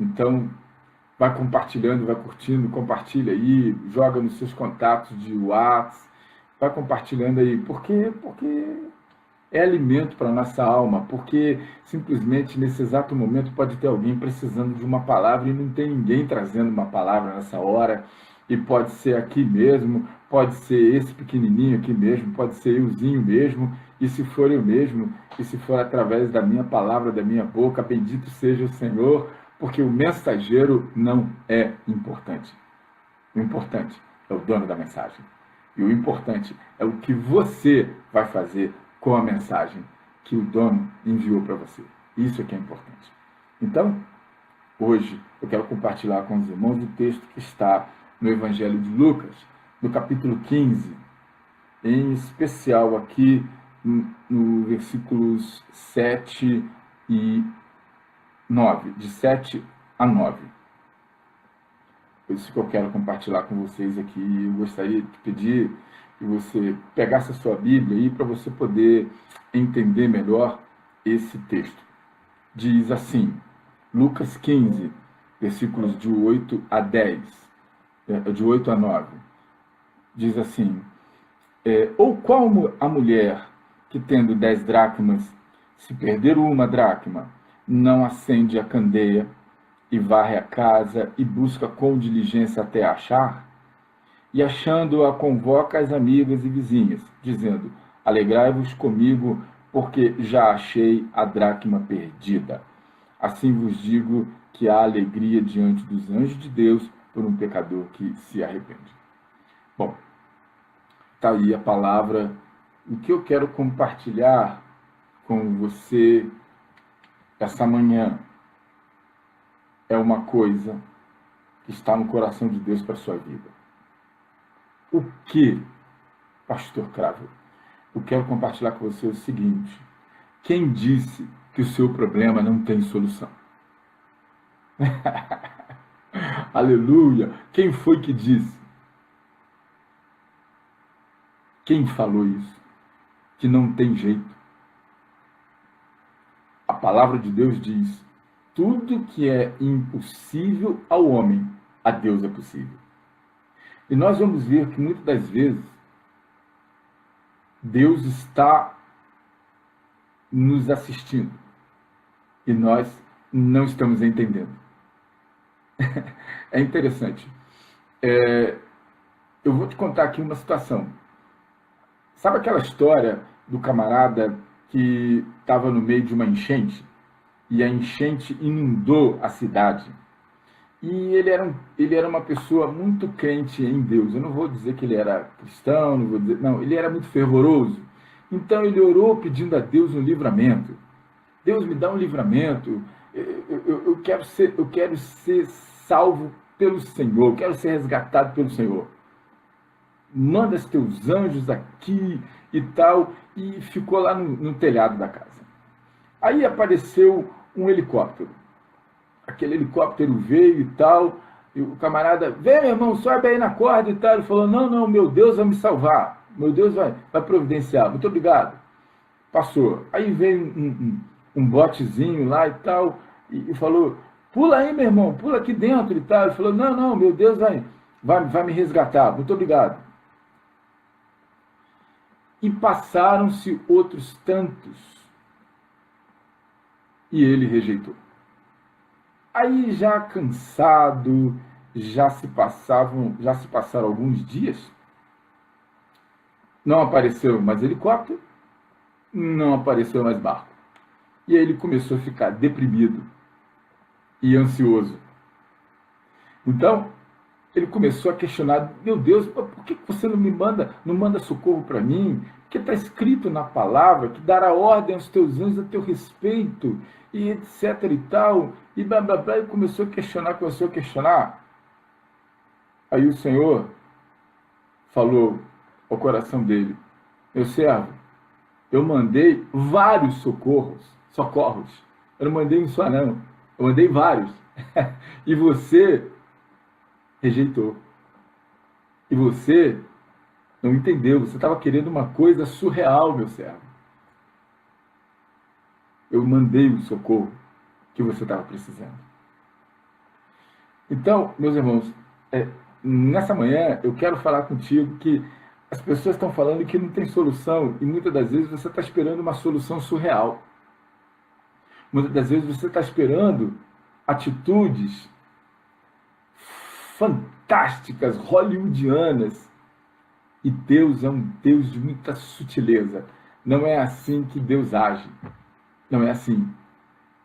Então, vai compartilhando, vai curtindo, compartilha aí, joga nos seus contatos de WhatsApp, vai compartilhando aí. Por quê? Porque é alimento para a nossa alma, porque simplesmente nesse exato momento pode ter alguém precisando de uma palavra e não tem ninguém trazendo uma palavra nessa hora, e pode ser aqui mesmo, pode ser esse pequenininho aqui mesmo, pode ser euzinho mesmo, e se for eu mesmo, e se for através da minha palavra, da minha boca, bendito seja o Senhor, porque o mensageiro não é importante. O importante é o dono da mensagem. E o importante é o que você vai fazer com a mensagem que o dono enviou para você. Isso é que é importante. Então, hoje, eu quero compartilhar com os irmãos o texto que está no Evangelho de Lucas, no capítulo 15, em especial aqui no versículos 7 e 9, de 7 a 9. Por isso que eu quero compartilhar com vocês aqui. Eu gostaria de pedir que você pegasse a sua Bíblia aí para você poder entender melhor esse texto. Diz assim, Lucas 15, versículos de 8 a 10, de 8 a 9. Diz assim, ou qual a mulher que tendo 10 dracmas, se perder uma dracma, não acende a candeia e varre a casa e busca com diligência até achar? E achando-a, convoca as amigas e vizinhas, dizendo, alegrai-vos comigo, porque já achei a dracma perdida. Assim vos digo que há alegria diante dos anjos de Deus por um pecador que se arrepende. Bom, está aí a palavra. O que eu quero compartilhar com você essa manhã é uma coisa que está no coração de Deus para a sua vida. O que, pastor Cravo? Eu quero compartilhar com você o seguinte: quem disse que o seu problema não tem solução? Aleluia! Quem foi que disse? Quem falou isso? Que não tem jeito. A palavra de Deus diz, tudo que é impossível ao homem, a Deus é possível. E nós vamos ver que muitas das vezes Deus está nos assistindo e nós não estamos entendendo. É interessante. Eu vou te contar aqui uma situação. Sabe aquela história do camarada que estava no meio de uma enchente e a enchente inundou a cidade? E ele era uma pessoa muito crente em Deus. Eu não vou dizer que ele era cristão, não, ele era muito fervoroso. Então ele orou pedindo a Deus um livramento. Deus, me dá um livramento. Eu quero ser salvo pelo Senhor, eu quero ser resgatado pelo Senhor. Manda os teus anjos aqui e tal. E ficou lá no telhado da casa. Aí apareceu um helicóptero. Aquele helicóptero veio e tal, e o camarada, vem meu irmão, sobe aí na corda e tal. Ele falou, não, meu Deus vai me salvar, meu Deus vai providenciar, muito obrigado. Passou. Aí veio um botezinho lá e tal, e falou, pula aí meu irmão, pula aqui dentro e tal. Ele falou, não, meu Deus vai me resgatar, muito obrigado. E passaram-se outros tantos, e ele rejeitou. Aí já cansado, já se passaram alguns dias, não apareceu mais helicóptero, não apareceu mais barco. E aí ele começou a ficar deprimido e ansioso. Então, ele começou a questionar, meu Deus, por que você não manda socorro para mim? Porque está escrito na palavra que dará ordem aos teus anjos a teu respeito, e etc e tal, e blá blá blá, e começou a questionar. Aí o Senhor falou ao coração dele, meu servo, eu mandei vários socorros, eu não mandei um só não, eu mandei vários, e você rejeitou, e você não entendeu, você estava querendo uma coisa surreal, meu servo. Eu mandei o socorro que você estava precisando. Então, meus irmãos, nessa manhã eu quero falar contigo que as pessoas estão falando que não tem solução e muitas das vezes você está esperando uma solução surreal. Muitas das vezes você está esperando atitudes fantásticas, hollywoodianas, e Deus é um Deus de muita sutileza. Não é assim que Deus age. Não é assim.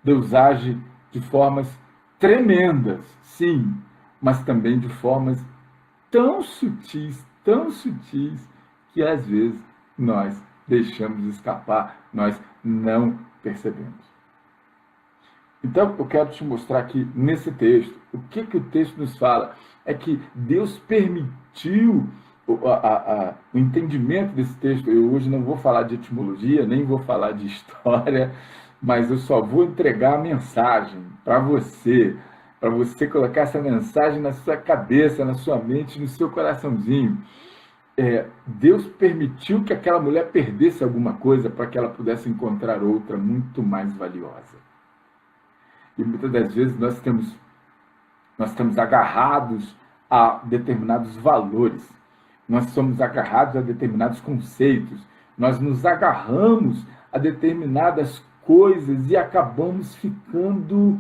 Deus age de formas tremendas, sim, mas também de formas tão sutis, que às vezes nós deixamos escapar, nós não percebemos. Então, eu quero te mostrar aqui nesse texto, o que o texto nos fala é que Deus permitiu o entendimento desse texto. Eu hoje não vou falar de etimologia, nem vou falar de história, mas eu só vou entregar a mensagem para você colocar essa mensagem na sua cabeça, na sua mente, no seu coraçãozinho. Deus permitiu que aquela mulher perdesse alguma coisa para que ela pudesse encontrar outra muito mais valiosa. E muitas das vezes nós estamos agarrados a determinados valores, nós somos agarrados a determinados conceitos, nós nos agarramos a determinadas coisas e acabamos ficando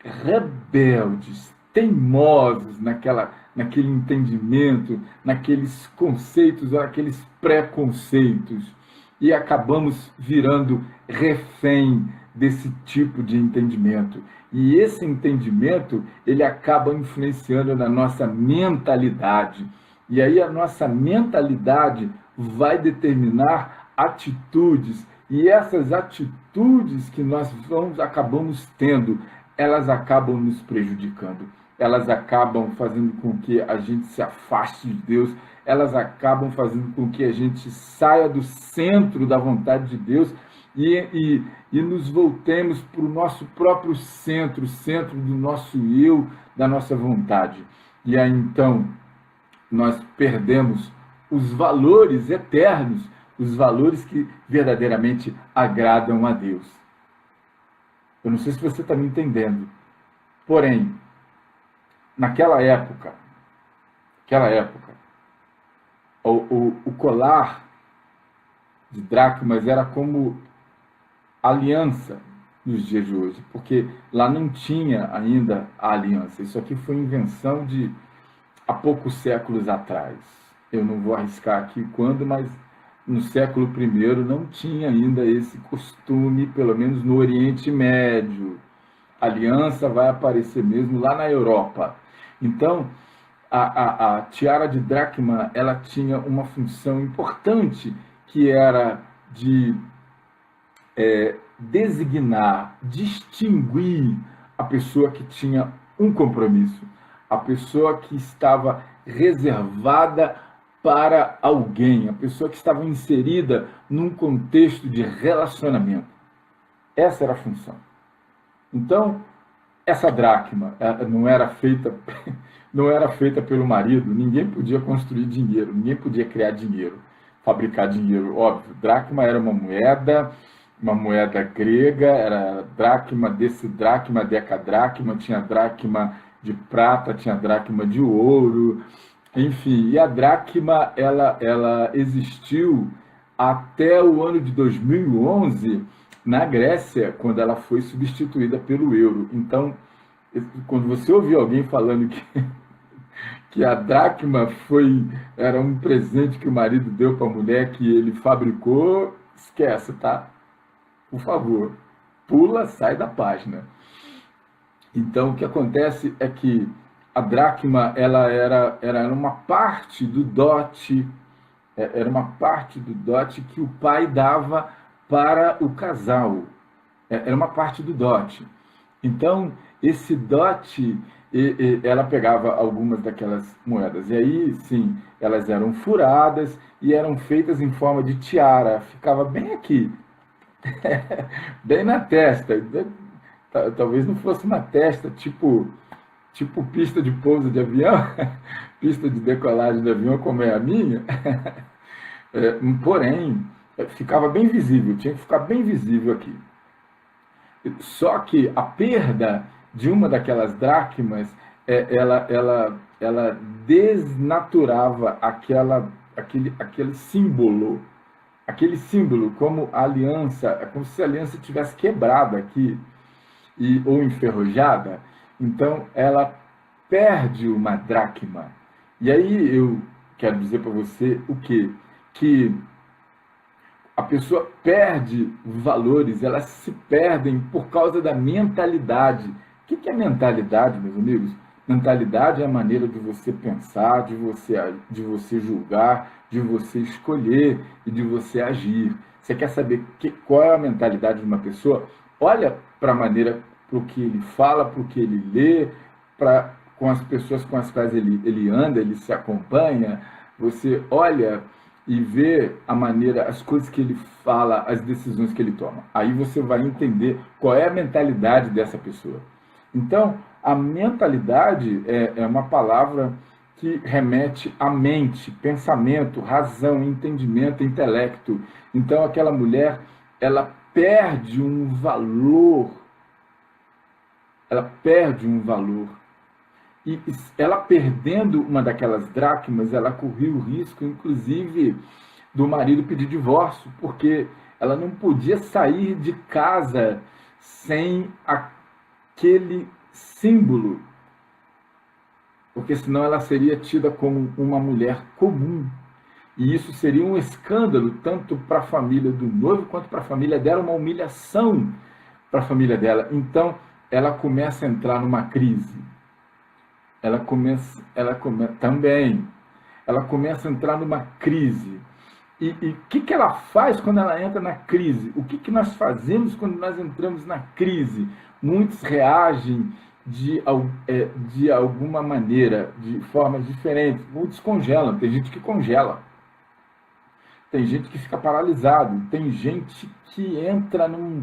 rebeldes, teimosos naquele entendimento, naqueles conceitos, naqueles preconceitos, e acabamos virando refém desse tipo de entendimento. E esse entendimento, ele acaba influenciando na nossa mentalidade. E aí a nossa mentalidade vai determinar atitudes. E essas atitudes que nós acabamos tendo, elas acabam nos prejudicando. Elas acabam fazendo com que a gente se afaste de Deus. Elas acabam fazendo com que a gente saia do centro da vontade de Deus e nos voltemos para o nosso próprio centro, o centro do nosso eu, da nossa vontade. E aí então nós perdemos os valores eternos, os valores que verdadeiramente agradam a Deus. Eu não sei se você está me entendendo, porém, naquela época, o colar de dracmas era como aliança nos dias de hoje, porque lá não tinha ainda a aliança. Isso aqui foi invenção de há poucos séculos atrás. Eu não vou arriscar aqui quando, mas no século I não tinha ainda esse costume, pelo menos no Oriente Médio. A aliança vai aparecer mesmo lá na Europa. Então, a tiara de dracma, ela tinha uma função importante, que era de designar, distinguir a pessoa que tinha um compromisso, a pessoa que estava reservada para alguém, a pessoa que estava inserida num contexto de relacionamento. Essa era a função. Então, essa dracma não era feita pelo marido, ninguém podia construir dinheiro, ninguém podia criar dinheiro, fabricar dinheiro, óbvio. Dracma era uma moeda grega, era dracma, decidracma, decadracma, tinha dracma de prata, tinha dracma de ouro, enfim. E a dracma, ela existiu até o ano de 2011, na Grécia, quando ela foi substituída pelo euro. Então, quando você ouvir alguém falando que a dracma era um presente que o marido deu para a mulher, que ele fabricou, esquece, tá? Por favor, pula, sai da página. Então, o que acontece é que a dracma, ela era uma parte do dote, que o pai dava para o casal. Era uma parte do dote. Então, esse dote, ela pegava algumas daquelas moedas. E aí, sim, elas eram furadas e eram feitas em forma de tiara. Ficava bem aqui, bem na testa. Talvez não fosse na testa, tipo pista de pouso de avião, pista de decolagem de avião, como é a minha. Porém, ficava bem visível, tinha que ficar bem visível aqui. Só que a perda de uma daquelas dracmas, ela desnaturava aquele símbolo. Aquele símbolo, como a aliança, é como se a aliança tivesse quebrada aqui, ou enferrujada. Então, ela perde uma dracma. E aí eu quero dizer para você o quê? Que a pessoa perde valores, elas se perdem por causa da mentalidade. O que é mentalidade, meus amigos? Mentalidade é a maneira de você pensar, de você julgar, de você escolher e de você agir. Você quer saber qual é a mentalidade de uma pessoa? Olha para a maneira, para o que ele fala, para o que ele lê, com as pessoas com as quais ele anda, ele se acompanha. Você olha e vê a maneira, as coisas que ele fala, as decisões que ele toma. Aí você vai entender qual é a mentalidade dessa pessoa. Então, a mentalidade é uma palavra que remete à mente, pensamento, razão, entendimento, intelecto. Então, aquela mulher, ela perde um valor. Ela perde um valor. E ela perdendo uma daquelas dracmas, ela corria o risco, inclusive, do marido pedir divórcio, porque ela não podia sair de casa sem aquele símbolo, porque senão ela seria tida como uma mulher comum. E isso seria um escândalo, tanto para a família do noivo, quanto para a família dela, uma humilhação para a família dela. Então, ela começa a entrar numa crise. Ela começa a entrar numa crise. E o que ela faz quando ela entra na crise? O que nós fazemos quando nós entramos na crise? Muitos reagem de alguma maneira, de formas diferentes. Muitos congelam. Tem gente que congela. Tem gente que fica paralisado. Tem gente que entra num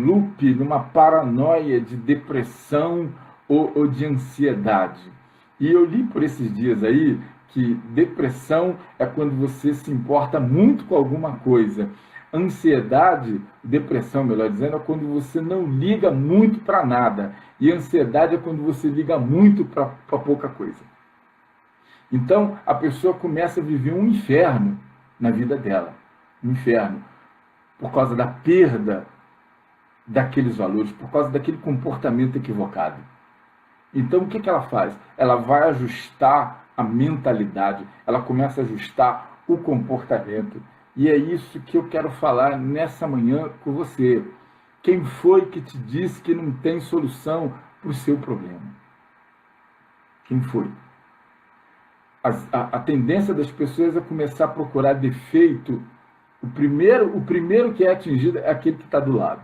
loop, numa paranoia de depressão ou de ansiedade. E eu li por esses dias aí que depressão é quando você se importa muito com alguma coisa. Ansiedade, depressão, melhor dizendo, é quando você não liga muito para nada. E ansiedade é quando você liga muito para pouca coisa. Então, a pessoa começa a viver um inferno na vida dela. Um inferno. Por causa da perda daqueles valores, por causa daquele comportamento equivocado. Então, o que ela faz? Ela vai ajustar a mentalidade, ela começa a ajustar o comportamento. E é isso que eu quero falar nessa manhã com você. Quem foi que te disse que não tem solução para o seu problema? Quem foi? A tendência das pessoas é começar a procurar defeito. O primeiro que é atingido é aquele que está do lado.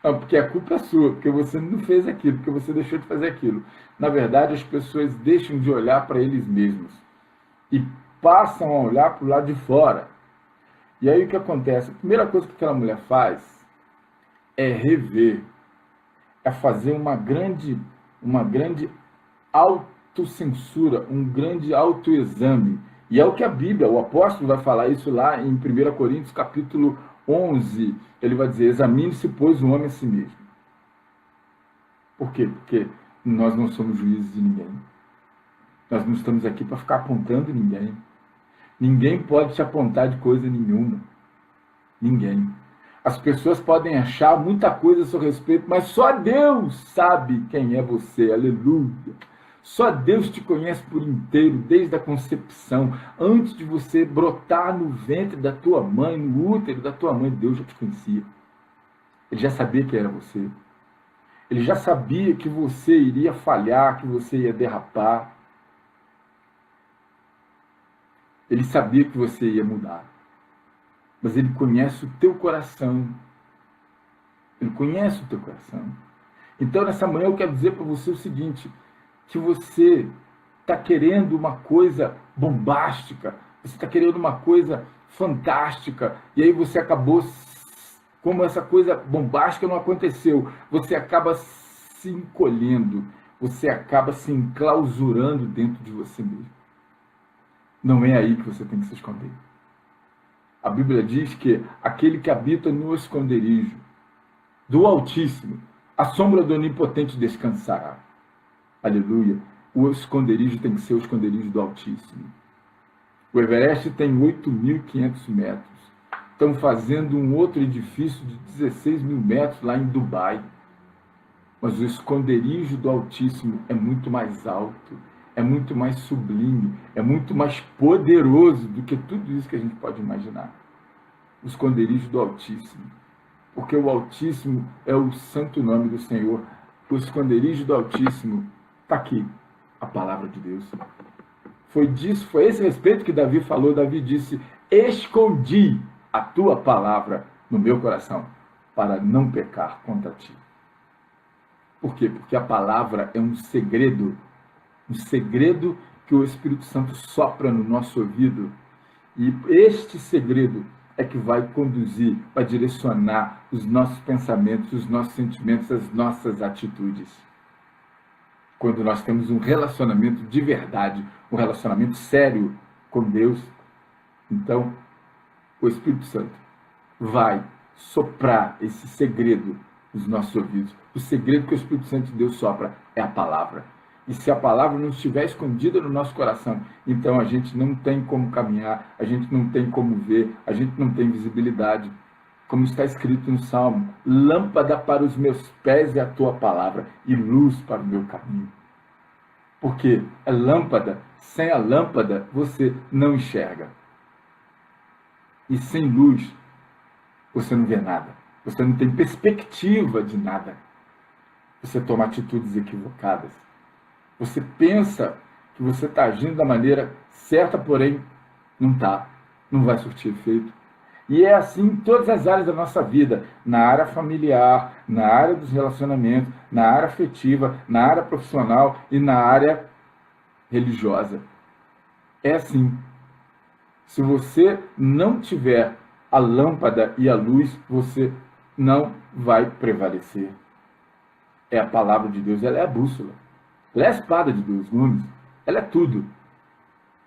Não, porque a culpa é sua, porque você não fez aquilo, porque você deixou de fazer aquilo. Na verdade, as pessoas deixam de olhar para eles mesmos e passam a olhar para o lado de fora. E aí o que acontece? A primeira coisa que aquela mulher faz é rever, é fazer uma grande autocensura, um grande autoexame. E é o que a Bíblia, o apóstolo vai falar isso lá em 1 Coríntios, capítulo 11, ele vai dizer, examine-se, pois, o homem a si mesmo. Por quê? Porque nós não somos juízes de ninguém. Nós não estamos aqui para ficar apontando ninguém. Ninguém pode te apontar de coisa nenhuma. Ninguém. As pessoas podem achar muita coisa a seu respeito, mas só Deus sabe quem é você. Aleluia. Só Deus te conhece por inteiro, desde a concepção. Antes de você brotar no ventre da tua mãe, no útero da tua mãe, Deus já te conhecia. Ele já sabia que era você. Ele já sabia que você iria falhar, que você ia derrapar. Ele sabia que você ia mudar. Mas ele conhece o teu coração. Ele conhece o teu coração. Então, nessa manhã, eu quero dizer para você o seguinte, que você está querendo uma coisa bombástica, você está querendo uma coisa fantástica, e aí você acabou, como essa coisa bombástica não aconteceu, você acaba se encolhendo, você acaba se enclausurando dentro de você mesmo. Não é aí que você tem que se esconder. A Bíblia diz que aquele que habita no esconderijo do Altíssimo, A sombra do Onipotente descansará. Aleluia. O esconderijo tem que ser o esconderijo do Altíssimo. O Everest tem 8.500 metros. Estão fazendo um outro edifício de 16 mil metros lá em Dubai. Mas o esconderijo do Altíssimo é muito mais alto, é muito mais sublime, é muito mais poderoso do que tudo isso que a gente pode imaginar. O esconderijo do Altíssimo. Porque o Altíssimo é o santo nome do Senhor. O esconderijo do Altíssimo está aqui, a palavra de Deus. Foi esse respeito que Davi falou. Davi disse: escondi a tua palavra no meu coração, para não pecar contra ti. Por quê? Porque a palavra é um segredo que o Espírito Santo sopra no nosso ouvido. E este segredo é que vai conduzir, vai direcionar os nossos pensamentos, os nossos sentimentos, as nossas atitudes. Quando nós temos um relacionamento de verdade, um relacionamento sério com Deus, então o Espírito Santo vai soprar esse segredo nos nossos ouvidos. O segredo que o Espírito Santo de Deus sopra é a palavra. E se a palavra não estiver escondida no nosso coração, então a gente não tem como caminhar, a gente não tem como ver, a gente não tem visibilidade. Como está escrito no Salmo: lâmpada para os meus pés é a tua palavra e luz para o meu caminho. Porque a lâmpada, sem a lâmpada você não enxerga. E sem luz você não vê nada. Você não tem perspectiva de nada. Você toma atitudes equivocadas. Você pensa que você está agindo da maneira certa, porém não está. Não vai surtir efeito. E é assim em todas as áreas da nossa vida. Na área familiar, na área dos relacionamentos, na área afetiva, na área profissional e na área religiosa. É assim. Se você não tiver a lâmpada e a luz, você não vai prevalecer. É a palavra de Deus, ela é a bússola. Ela é a espada de 2 gumes. Ela é tudo.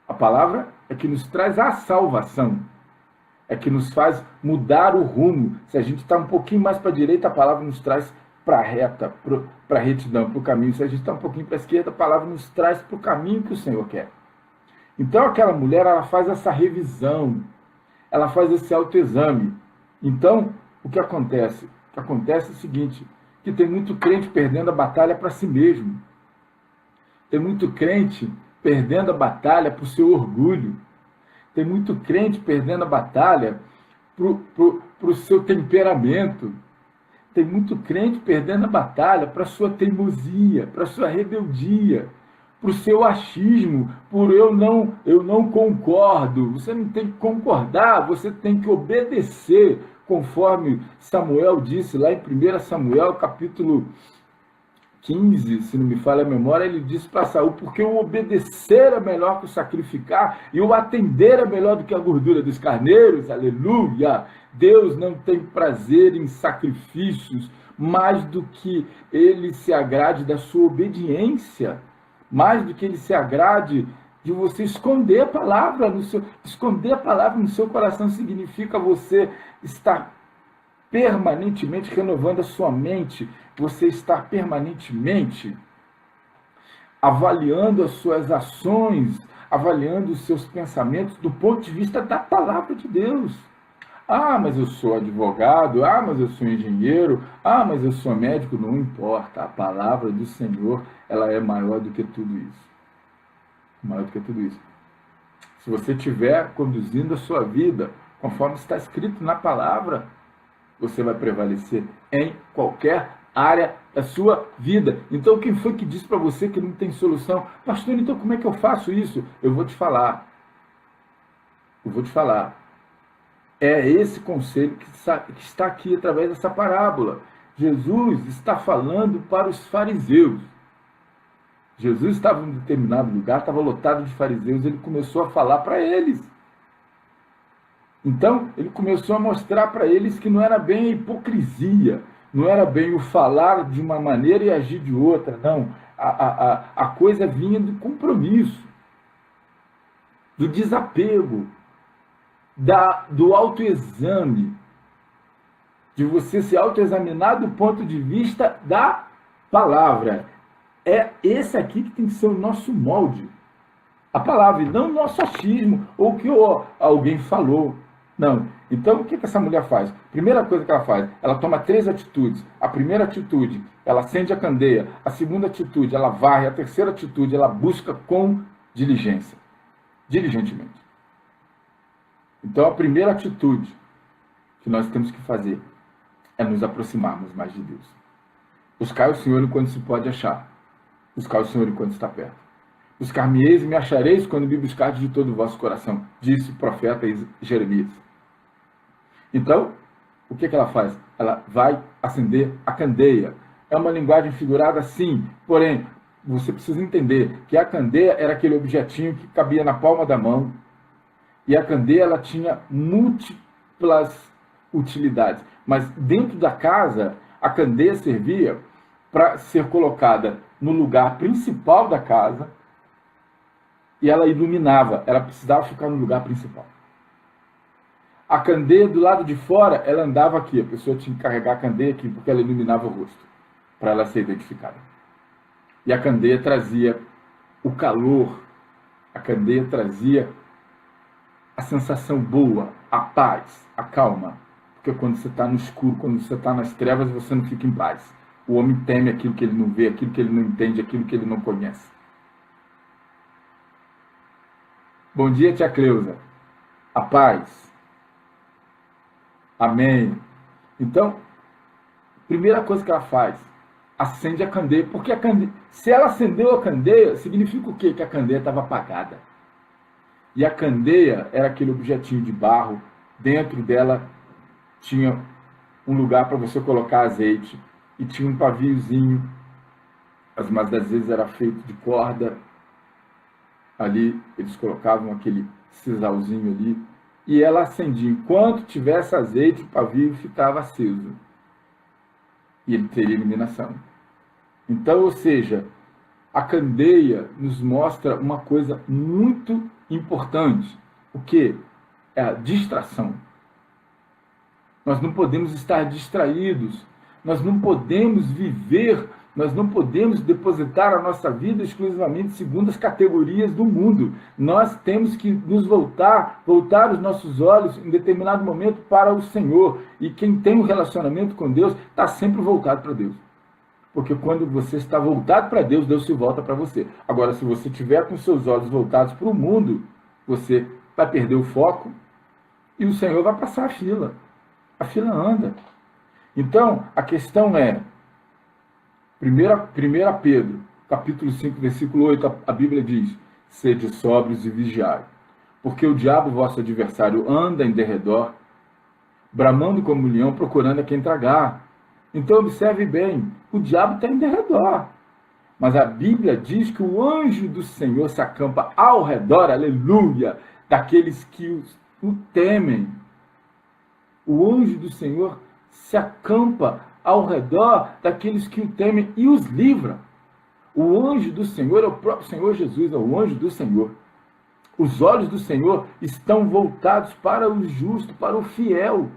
A palavra é que nos traz a salvação. É que nos faz mudar o rumo. Se a gente está um pouquinho mais para a direita, a palavra nos traz para a reta, para a retidão, para o caminho. Se a gente está um pouquinho para a esquerda, a palavra nos traz para o caminho que o Senhor quer. Então aquela mulher, ela faz essa revisão. Ela faz esse autoexame. Então, o que acontece? O que acontece é o seguinte, que tem muito crente perdendo a batalha para si mesmo. Tem muito crente perdendo a batalha para o seu orgulho. Tem muito crente perdendo a batalha para o seu temperamento. Tem muito crente perdendo a batalha para a sua teimosia, para a sua rebeldia, para o seu achismo, por eu não concordo. Você não tem que concordar, você tem que obedecer, conforme Samuel disse lá em 1 Samuel, capítulo 15, se não me falha a memória, ele disse para Saul: porque o obedecer é melhor que o sacrificar, e o atender é melhor do que a gordura dos carneiros. Aleluia! Deus não tem prazer em sacrifícios, mais do que ele se agrade da sua obediência, mais do que ele se agrade de você esconder a palavra no seu... Esconder a palavra no seu coração significa você estar permanentemente renovando a sua mente, você estar permanentemente avaliando as suas ações, avaliando os seus pensamentos do ponto de vista da palavra de Deus. Ah, mas eu sou advogado, ah, mas eu sou engenheiro, ah, mas eu sou médico. Não importa, a palavra do Senhor, ela é maior do que tudo isso. Maior do que tudo isso. Se você estiver conduzindo a sua vida conforme está escrito na palavra, você vai prevalecer em qualquer área da sua vida. Então, quem foi que disse para você que não tem solução? Pastor, então como é que eu faço isso? Eu vou te falar. Eu vou te falar. É esse conselho que está aqui através dessa parábola. Jesus está falando para os fariseus. Jesus estava em um determinado lugar, estava lotado de fariseus, ele começou a falar para eles. Então, ele começou a mostrar para eles que não era bem a hipocrisia, não era bem o falar de uma maneira e agir de outra, não. A coisa vinha do compromisso, do desapego, do autoexame. de você se autoexaminar do ponto de vista da palavra. É esse aqui que tem que ser o nosso molde. A palavra, e não o nosso achismo, ou o que alguém falou. Não. Então, o que essa mulher faz? Primeira coisa que ela faz, ela toma 3 atitudes. A primeira atitude, ela acende a candeia. A segunda atitude, ela varre. A terceira atitude, ela busca com diligência. Diligentemente. Então, a primeira atitude que nós temos que fazer é nos aproximarmos mais de Deus. Buscar o Senhor enquanto se pode achar. Buscar o Senhor enquanto está perto. Buscar-me-eis e me achareis quando me buscardes de todo o vosso coração, disse o profeta Jeremias. Então, o que ela faz? Ela vai acender a candeia. É uma linguagem figurada, sim, porém, você precisa entender que a candeia era aquele objetinho que cabia na palma da mão, e a candeia ela tinha múltiplas utilidades. Mas dentro da casa, a candeia servia para ser colocada no lugar principal da casa, e ela iluminava, ela precisava ficar no lugar principal. A candeia do lado de fora, ela andava aqui, a pessoa tinha que carregar a candeia aqui, porque ela iluminava o rosto, para ela ser identificada. E a candeia trazia o calor, a candeia trazia a sensação boa, a paz, a calma. Porque quando você está no escuro, quando você está nas trevas, você não fica em paz. O homem teme aquilo que ele não vê, aquilo que ele não entende, aquilo que ele não conhece. Bom dia, tia Cleusa. A paz. Amém. Então, primeira coisa que ela faz, acende a candeia. Porque a candeia, se ela acendeu a candeia, significa o quê? Que a candeia estava apagada. E a candeia era aquele objetinho de barro. Dentro dela tinha um lugar para você colocar azeite. E tinha um paviozinho. Mas das vezes era feito de corda. Ali eles colocavam aquele sisalzinho ali. E ela acendia. Enquanto tivesse azeite, o pavio ficava aceso. E ele teria iluminação. Então, ou seja, a candeia nos mostra uma coisa muito importante. O que? É a distração. Nós não podemos estar distraídos. Nós não podemos viver, nós não podemos depositar a nossa vida exclusivamente segundo as categorias do mundo. Nós temos que nos voltar os nossos olhos em determinado momento para o Senhor. E quem tem um relacionamento com Deus está sempre voltado para Deus. Porque quando você está voltado para Deus, Deus se volta para você. Agora, se você tiver com seus olhos voltados para o mundo, você vai perder o foco e o Senhor vai passar a fila. A fila anda. Então, a questão é, 1 Pedro, capítulo 5, versículo 8, a Bíblia diz, sede sóbrios e vigiai, porque o diabo, vosso adversário, anda em derredor, bramando como um leão, procurando a quem tragar. Então, observe bem, o diabo está em derredor, mas a Bíblia diz que o anjo do Senhor se acampa ao redor, aleluia, daqueles que o temem. O anjo do Senhor se acampa ao redor daqueles que o temem e os livra. O anjo do Senhor é o próprio Senhor Jesus, é o anjo do Senhor. Os olhos do Senhor estão voltados para o justo, para o fiel.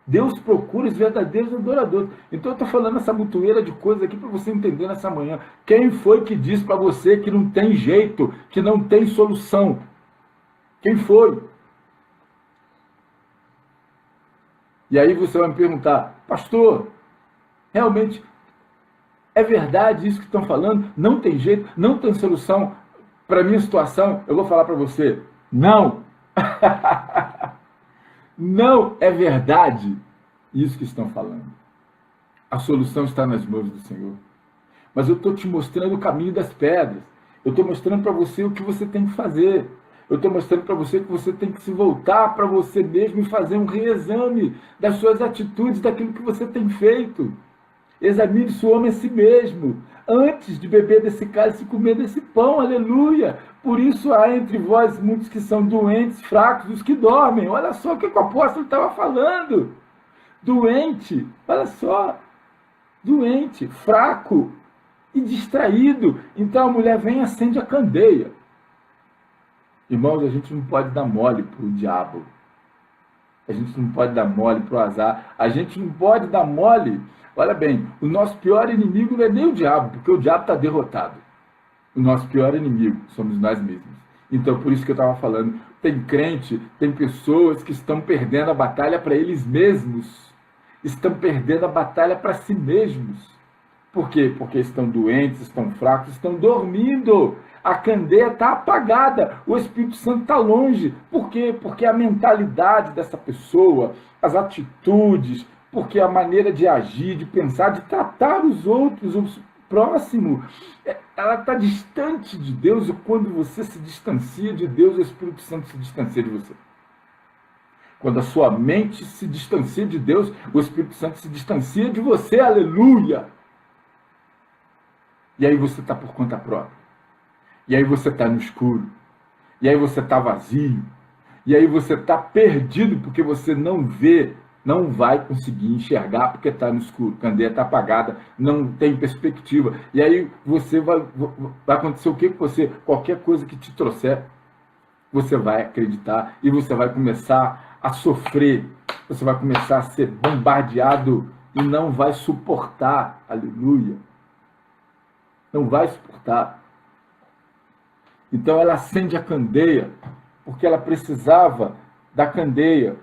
Deus procura os verdadeiros adoradores. Então eu estou falando essa mutueira de coisas aqui para você entender nessa manhã. Quem foi que disse para você que não tem jeito, que não tem solução? Quem foi? E aí você vai me perguntar, pastor, realmente é verdade isso que estão falando? Não tem jeito, não tem solução para a minha situação? Eu vou falar para você, não. Não é verdade isso que estão falando. A solução está nas mãos do Senhor. Mas eu estou te mostrando o caminho das pedras. Eu estou mostrando para você o que você tem que fazer. Eu estou mostrando para você que você tem que se voltar para você mesmo e fazer um reexame das suas atitudes, daquilo que você tem feito. Examine-se o homem a si mesmo, antes de beber desse cálice e comer desse pão, aleluia. Por isso há entre vós muitos que são doentes, fracos, os que dormem. Olha só o que o apóstolo estava falando. Doente, olha só, doente, fraco e distraído. Então a mulher vem e acende a candeia. Irmãos, a gente não pode dar mole para o diabo. A gente não pode dar mole para o azar. A gente não pode dar mole. Olha bem, o nosso pior inimigo não é nem o diabo, porque o diabo está derrotado. O nosso pior inimigo somos nós mesmos. Então, por isso que eu estava falando, tem crente, tem pessoas que estão perdendo a batalha para eles mesmos. Estão perdendo a batalha para si mesmos. Por quê? Porque estão doentes, estão fracos, estão dormindo. A candeia está apagada, o Espírito Santo está longe. Por quê? Porque a mentalidade dessa pessoa, as atitudes, porque a maneira de agir, de pensar, de tratar os outros, o próximo, ela está distante de Deus, e quando você se distancia de Deus, o Espírito Santo se distancia de você. Quando a sua mente se distancia de Deus, o Espírito Santo se distancia de você, aleluia! E aí você está por conta própria. E aí você está no escuro. E aí você está vazio. E aí você está perdido porque você não vê, não vai conseguir enxergar porque está no escuro. A candeia está apagada, não tem perspectiva. E aí você vai acontecer o que com você? Qualquer coisa que te trouxer, você vai acreditar e você vai começar a sofrer. Você vai começar a ser bombardeado e não vai suportar. Aleluia. Não vai suportar. Então ela acende a candeia, porque ela precisava da candeia,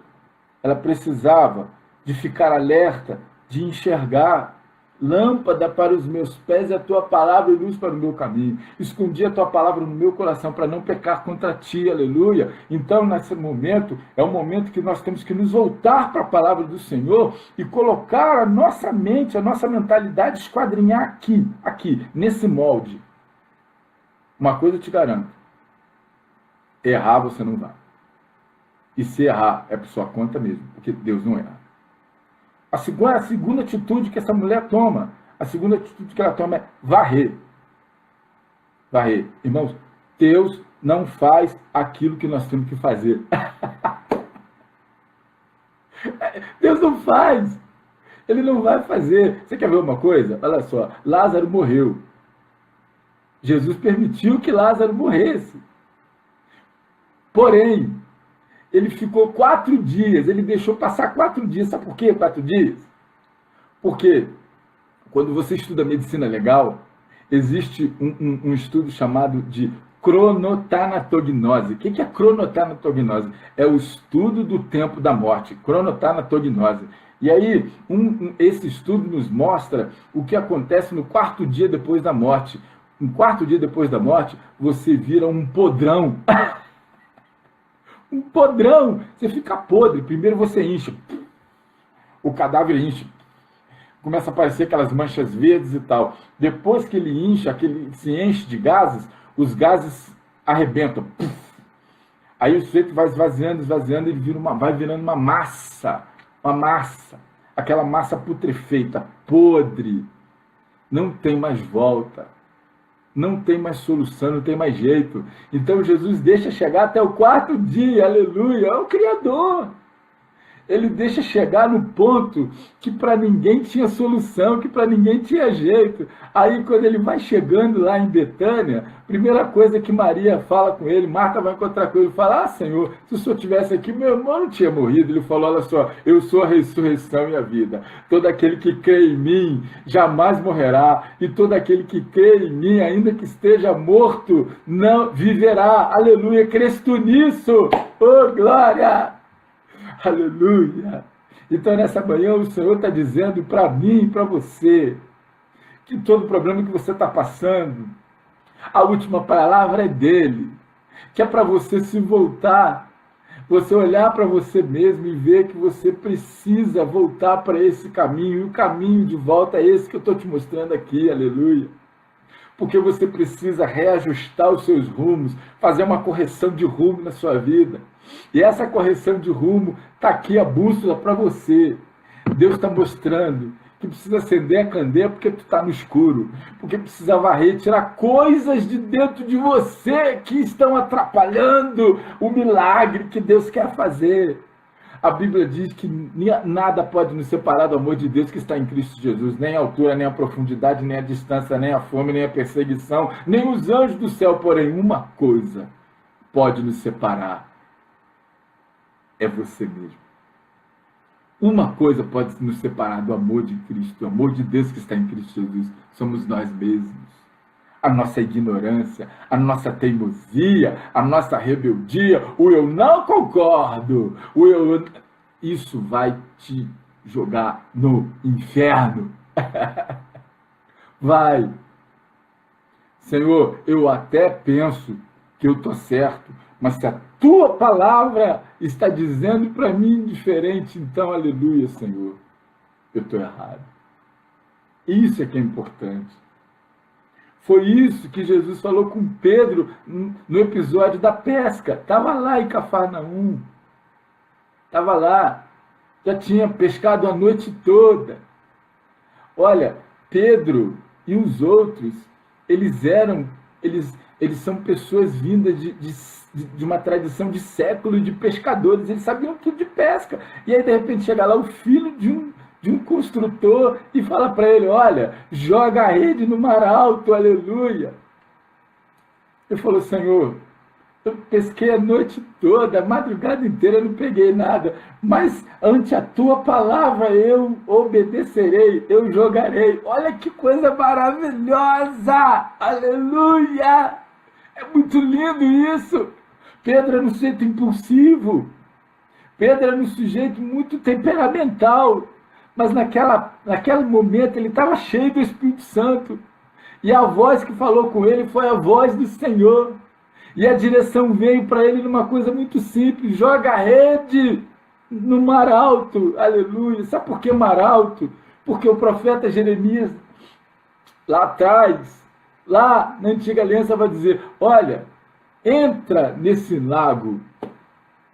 ela precisava de ficar alerta, de enxergar. Lâmpada para os meus pés é a tua palavra e luz para o meu caminho. Escondi a tua palavra no meu coração para não pecar contra ti, aleluia. Então, nesse momento, é um momento que nós temos que nos voltar para a palavra do Senhor e colocar a nossa mente, a nossa mentalidade, esquadrinhar aqui, nesse molde. Uma coisa eu te garanto, errar você não vai. E se errar, é por sua conta mesmo, porque Deus não erra. A segunda atitude que essa mulher toma, a segunda atitude que ela toma é varrer. Varrer. Irmãos, Deus não faz aquilo que nós temos que fazer. Deus não faz. Ele não vai fazer. Você quer ver uma coisa? Olha só, Lázaro morreu. Jesus permitiu que Lázaro morresse. Porém, ele ficou 4 dias, ele deixou passar 4 dias. Sabe por quê 4 dias? Porque quando você estuda medicina legal, existe um estudo chamado de cronotanatognose. O que é cronotanatognose? É o estudo do tempo da morte, cronotanatognose. E aí, esse estudo nos mostra o que acontece no 4º dia depois da morte. No 4º dia depois da morte, você vira um podrão. Um podrão. Você fica podre. Primeiro você incha. O cadáver incha. Começa a aparecer aquelas manchas verdes e tal. Depois que ele incha, que ele se enche de gases, os gases arrebentam. Aí o sujeito vai esvaziando, ele vai virando uma massa. Uma massa. Aquela massa putrefeita, podre. Não tem mais volta. Não tem mais solução, não tem mais jeito. Então Jesus deixa chegar até o 4º dia, aleluia, é o Criador. Ele deixa chegar no ponto que para ninguém tinha solução, que para ninguém tinha jeito. Aí quando ele vai chegando lá em Betânia, primeira coisa que Maria fala com ele, Marta vai encontrar com ele e fala, Senhor, se o Senhor estivesse aqui, meu irmão não tinha morrido. Ele falou, olha só, eu sou a ressurreição e a vida. Todo aquele que crê em mim jamais morrerá. E todo aquele que crê em mim, ainda que esteja morto, não viverá. Aleluia, crês tu nisso? Oh, glória! Aleluia! Então, nessa manhã, o Senhor está dizendo para mim e para você que todo problema que você está passando, a última palavra é dele, que é para você se voltar, você olhar para você mesmo e ver que você precisa voltar para esse caminho, e o caminho de volta é esse que eu estou te mostrando aqui, aleluia! Porque você precisa reajustar os seus rumos, fazer uma correção de rumo na sua vida. E essa correção de rumo está aqui a bússola para você. Deus está mostrando que precisa acender a candeia porque tu está no escuro, porque precisa varrer, tirar coisas de dentro de você que estão atrapalhando o milagre que Deus quer fazer. A Bíblia diz que nada pode nos separar do amor de Deus que está em Cristo Jesus, nem a altura, nem a profundidade, nem a distância, nem a fome, nem a perseguição, nem os anjos do céu, porém uma coisa pode nos separar, é você mesmo. Uma coisa pode nos separar do amor de Cristo, do amor de Deus que está em Cristo Jesus. Somos nós mesmos. A nossa ignorância, a nossa teimosia, a nossa rebeldia, o eu não concordo, isso vai te jogar no inferno. Vai. Senhor, eu até penso que eu estou certo, mas se a tua palavra está dizendo para mim diferente, então, aleluia, Senhor, eu estou errado. Isso é que é importante. Foi isso que Jesus falou com Pedro no episódio da pesca. Estava lá em Cafarnaum. Estava lá. Já tinha pescado a noite toda. Olha, Pedro e os outros, eles são pessoas vindas de uma tradição de séculos de pescadores. Eles sabiam tudo de pesca. E aí, de repente, chega lá o filho de um construtor e fala para ele, olha, joga a rede no mar alto, aleluia. Ele falou, Senhor, eu pesquei a noite toda, a madrugada inteira, não peguei nada, mas ante a tua palavra eu obedecerei, eu jogarei. Olha que coisa maravilhosa, aleluia. É muito lindo isso. Pedro era um sujeito impulsivo, Pedro era um sujeito muito temperamental, mas naquele momento ele estava cheio do Espírito Santo. E a voz que falou com ele foi a voz do Senhor. E a direção veio para ele numa coisa muito simples. Joga a rede no mar alto. Aleluia. Sabe por que mar alto? Porque o profeta Jeremias, lá atrás, lá na Antiga Aliança, vai dizer, olha, entra nesse lago.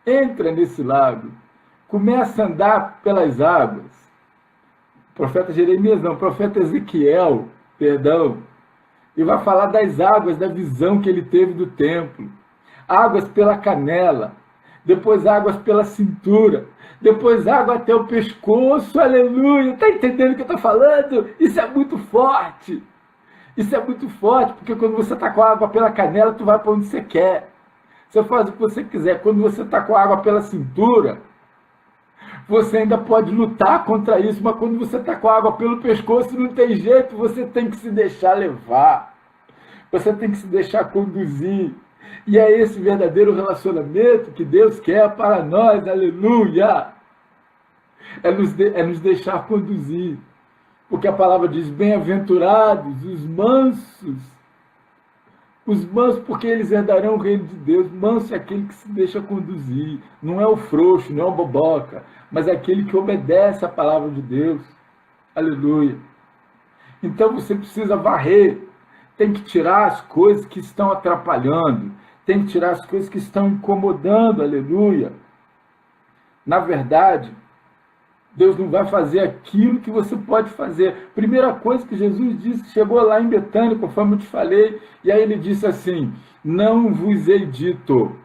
Entra nesse lago. Começa a andar pelas águas. Profeta Jeremias não, profeta Ezequiel, perdão, e vai falar das águas, da visão que ele teve do templo. Águas pela canela, depois águas pela cintura, depois água até o pescoço, aleluia. Está entendendo o que eu estou falando? Isso é muito forte. Isso é muito forte, porque quando você está com a água pela canela, tu vai para onde você quer. Você faz o que você quiser. Quando você está com a água pela cintura, você ainda pode lutar contra isso, mas quando você está com a água pelo pescoço, não tem jeito, você tem que se deixar levar. Você tem que se deixar conduzir. E é esse verdadeiro relacionamento que Deus quer para nós, aleluia. É nos deixar conduzir. Porque a palavra diz, bem-aventurados os mansos. Os mansos, porque eles herdarão o reino de Deus. Manso é aquele que se deixa conduzir. Não é o frouxo, não é o boboca, mas é aquele que obedece a palavra de Deus. Aleluia. Então você precisa varrer. Tem que tirar as coisas que estão atrapalhando. Tem que tirar as coisas que estão incomodando. Aleluia. Na verdade, Deus não vai fazer aquilo que você pode fazer. Primeira coisa que Jesus disse, chegou lá em Betânia, conforme eu te falei, e aí ele disse assim, não vos hei dito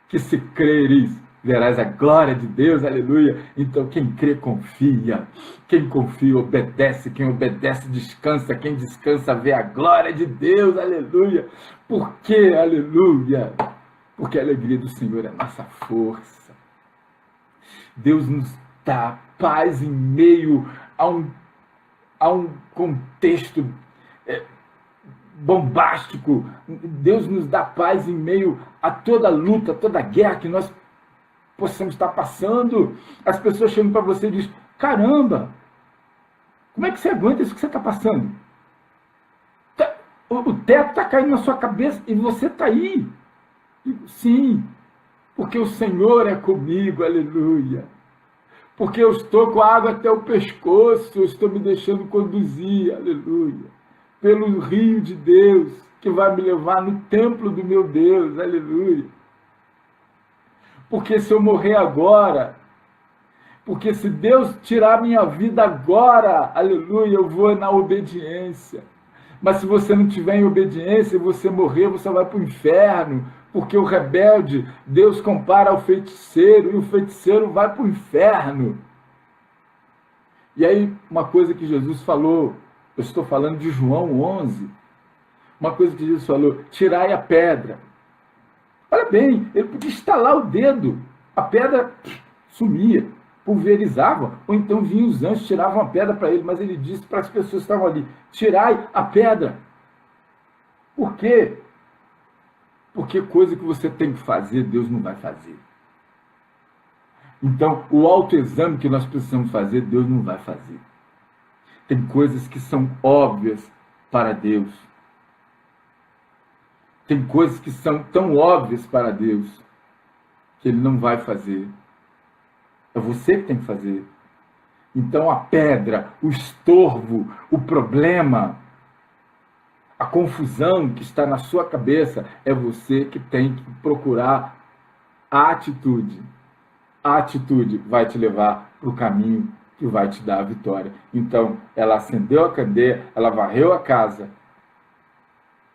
que se creres, verás a glória de Deus, aleluia. Então quem crê confia, quem confia obedece, quem obedece descansa, quem descansa vê a glória de Deus, aleluia. Por quê, aleluia? Porque a alegria do Senhor é nossa força. Deus nos dá paz em meio a um contexto bombástico. Deus nos dá paz em meio a toda luta, toda guerra que nós possamos estar passando. As pessoas chegam para você e dizem, caramba, como é que você aguenta isso que você está passando? O teto está caindo na sua cabeça e você está aí. Sim, porque o Senhor é comigo, aleluia. Porque eu estou com a água até o pescoço, eu estou me deixando conduzir, aleluia, pelo rio de Deus, que vai me levar no templo do meu Deus, aleluia. Porque se eu morrer agora, porque se Deus tirar minha vida agora, aleluia, eu vou na obediência. Mas se você não tiver em obediência e você morrer, você vai para o inferno, porque o rebelde, Deus compara ao feiticeiro, e o feiticeiro vai para o inferno. E aí, uma coisa que Jesus falou, eu estou falando de João 11, uma coisa que Jesus falou, tirai a pedra. Olha bem, ele podia estalar o dedo, a pedra sumia. pulverizavam, ou então vinham os anjos, tiravam a pedra para ele, mas ele disse para as pessoas que estavam ali, tirai a pedra. Por quê? Porque coisa que você tem que fazer, Deus não vai fazer. Então, o autoexame que nós precisamos fazer, Deus não vai fazer. Tem coisas que são óbvias para Deus. Tem coisas que são tão óbvias para Deus que Ele não vai fazer. É você que tem que fazer. Então, a pedra, o estorvo, o problema, a confusão que está na sua cabeça, é você que tem que procurar a atitude. A atitude vai te levar para o caminho que vai te dar a vitória. Então, ela acendeu a candeia, ela varreu a casa.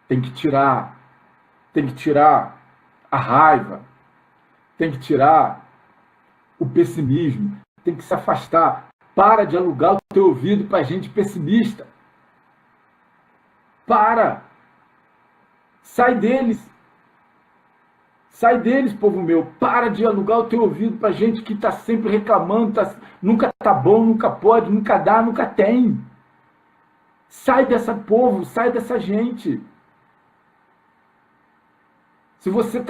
Tem que tirar a raiva, tem que tirar o pessimismo, tem que se afastar. Para de alugar o teu ouvido para gente pessimista. Para! Sai deles! Sai deles, povo meu. Para de alugar o teu ouvido para gente que está sempre reclamando, nunca está bom, nunca pode, nunca dá, nunca tem. Sai dessa povo, sai dessa gente. Se você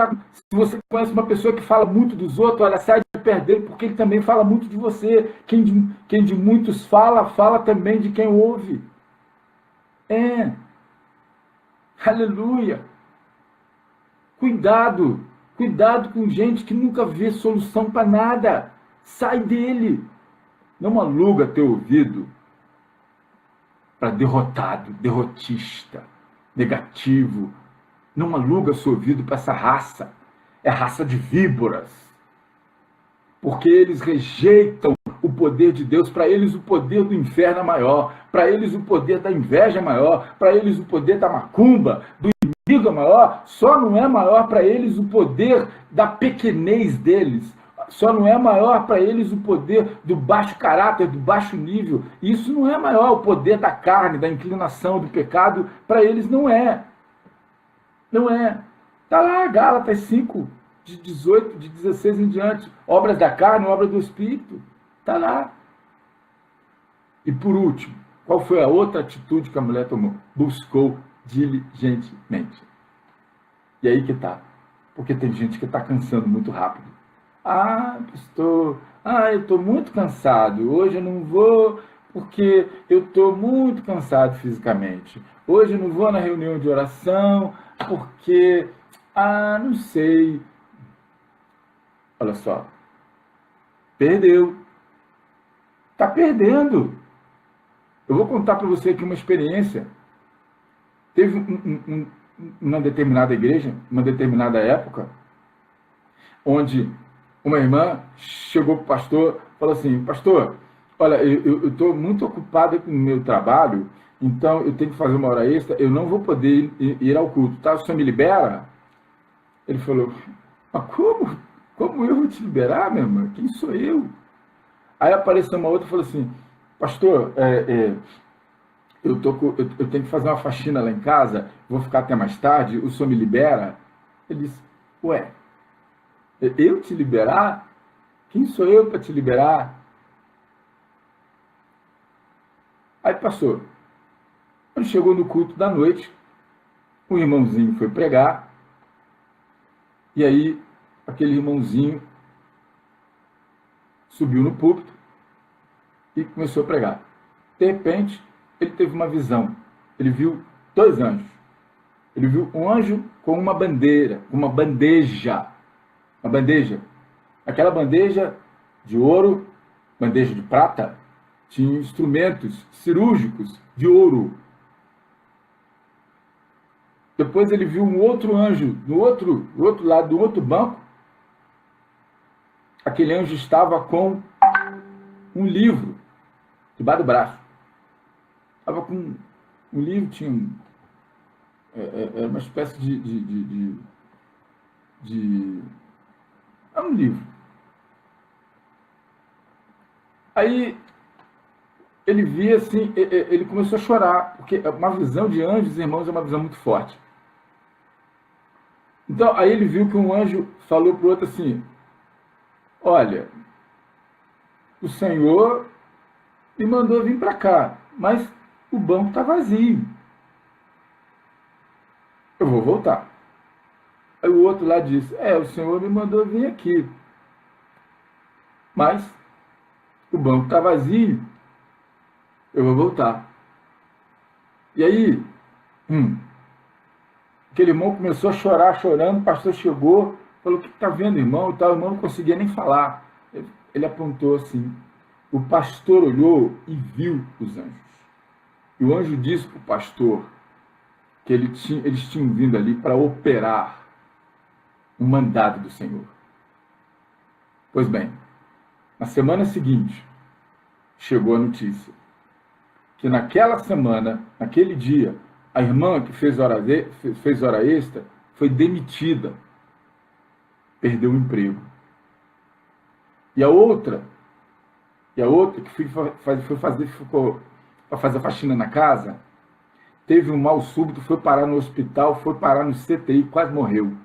conhece uma pessoa que fala muito dos outros, olha, sai de perto dele, porque ele também fala muito de você. Quem de muitos fala, fala também de quem ouve. Aleluia. Cuidado com gente que nunca vê solução para nada. Sai dele. Não aluga teu ouvido para derrotado, derrotista, negativo. Não aluga seu ouvido para essa raça. É raça de víboras. Porque eles rejeitam o poder de Deus. Para eles o poder do inferno é maior. Para eles o poder da inveja é maior. Para eles o poder da macumba, do inimigo é maior. Só não é maior para eles o poder da pequenez deles. Só não é maior para eles o poder do baixo caráter, do baixo nível. Isso não é maior. O poder da carne, da inclinação, do pecado, para eles não é. Não é. Está lá, Gálatas 5, de 18, de 16 em diante. Obras da carne, obras do Espírito. Está lá. E por último, qual foi a outra atitude que a mulher tomou? Buscou diligentemente. E aí que está. Porque tem gente que está cansando muito rápido. Pastor, eu estou muito cansado. Hoje eu não vou porque eu estou muito cansado fisicamente. Hoje eu não vou na reunião de oração porque, não sei. Olha só. Perdeu. Está perdendo. Eu vou contar para você aqui uma experiência. Teve uma determinada igreja, uma determinada época, onde uma irmã chegou para o pastor e falou assim, pastor, olha, eu estou muito ocupada com o meu trabalho, então eu tenho que fazer uma hora extra, eu não vou poder ir ao culto, tá? O senhor me libera? Ele falou, mas como? Como eu vou te liberar, minha irmã? Quem sou eu? Aí apareceu uma outra e falou assim, pastor, eu tenho que fazer uma faxina lá em casa, vou ficar até mais tarde, o senhor me libera? Ele disse, ué, eu te liberar? Quem sou eu para te liberar? Aí passou. Quando chegou no culto da noite, o irmãozinho foi pregar, e aí aquele irmãozinho subiu no púlpito e começou a pregar. De repente, ele teve uma visão. Ele viu 2 anjos. Ele viu um anjo com uma bandeira, uma bandeja. Uma bandeja. Aquela bandeja de ouro, bandeja de prata, tinha instrumentos cirúrgicos de ouro. Depois ele viu um outro anjo do outro lado, do outro banco. Aquele anjo estava com um livro debaixo do braço. Estava com um livro, tinha uma espécie de é um livro. Aí ele via assim, ele começou a chorar, porque uma visão de anjos, irmãos, é uma visão muito forte. Então, aí ele viu que um anjo falou para o outro assim, olha, o Senhor me mandou vir para cá, mas o banco está vazio. Eu vou voltar. Aí o outro lá disse, o Senhor me mandou vir aqui, mas o banco está vazio, eu vou voltar. E aí, aquele irmão começou a chorar, chorando, o pastor chegou, falou, o que está vendo, irmão? E tal, o irmão não conseguia nem falar. Ele apontou assim, o pastor olhou e viu os anjos. E o anjo disse para o pastor que eles tinham vindo ali para operar um mandado do Senhor. Pois bem, na semana seguinte, chegou a notícia que naquela semana, naquele dia, a irmã que fez hora extra foi demitida, perdeu o emprego. E a outra que ficou para fazer faxina na casa, teve um mal súbito, foi parar no hospital, foi parar no CTI, quase morreu.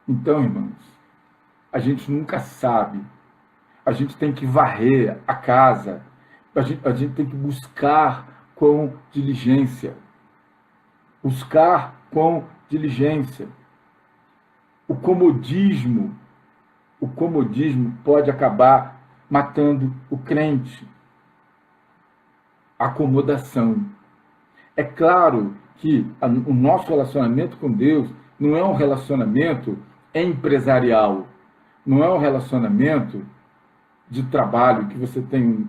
Então, irmãos, a gente nunca sabe. A gente tem que varrer a casa. A gente tem que buscar com diligência. Buscar com diligência. O comodismo pode acabar matando o crente. Acomodação. É claro que o nosso relacionamento com Deus não é um relacionamento empresarial, não é um relacionamento de trabalho, que você tem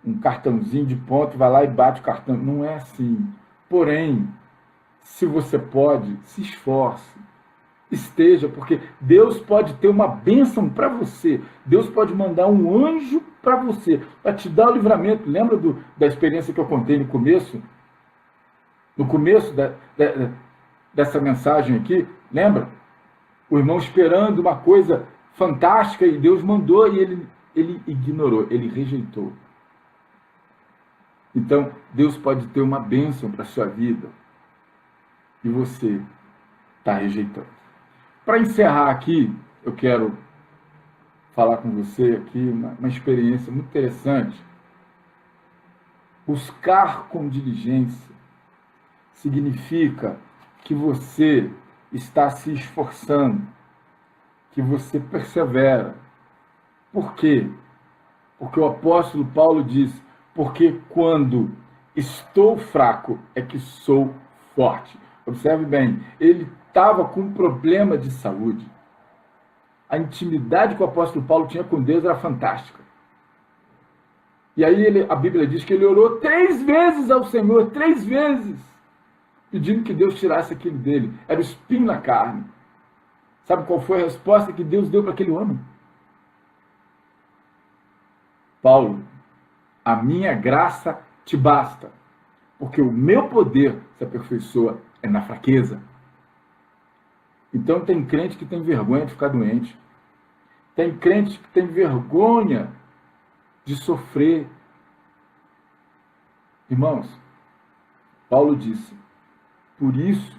um cartãozinho de ponto, vai lá e bate o cartão. Não é assim. Porém, se você pode, se esforce. Esteja, porque Deus pode ter uma bênção para você. Deus pode mandar um anjo para você, para te dar o livramento. Lembra da experiência que eu contei no começo? No começo dessa mensagem aqui, lembra? O irmão esperando uma coisa fantástica e Deus mandou e ele ignorou, ele rejeitou. Então, Deus pode ter uma bênção para a sua vida e você está rejeitando. Para encerrar aqui, eu quero falar com você aqui uma experiência muito interessante. Buscar com diligência significa que você está se esforçando, que você persevera. Por quê? Porque o apóstolo Paulo diz, porque quando estou fraco é que sou forte. Observe bem, ele estava com um problema de saúde. A intimidade que o apóstolo Paulo tinha com Deus era fantástica. E aí a Bíblia diz que ele orou 3 vezes ao Senhor, 3 vezes, pedindo que Deus tirasse aquilo dele. Era o espinho na carne. Sabe qual foi a resposta que Deus deu para aquele homem? Paulo, a minha graça te basta, porque o meu poder se aperfeiçoa na fraqueza. Então tem crente que tem vergonha de ficar doente. Tem crente que tem vergonha de sofrer. Irmãos, Paulo disse, por isso,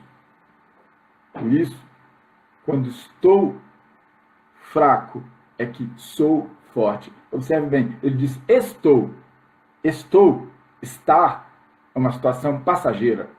quando estou fraco, é que sou forte. Observe bem, ele diz estar é uma situação passageira,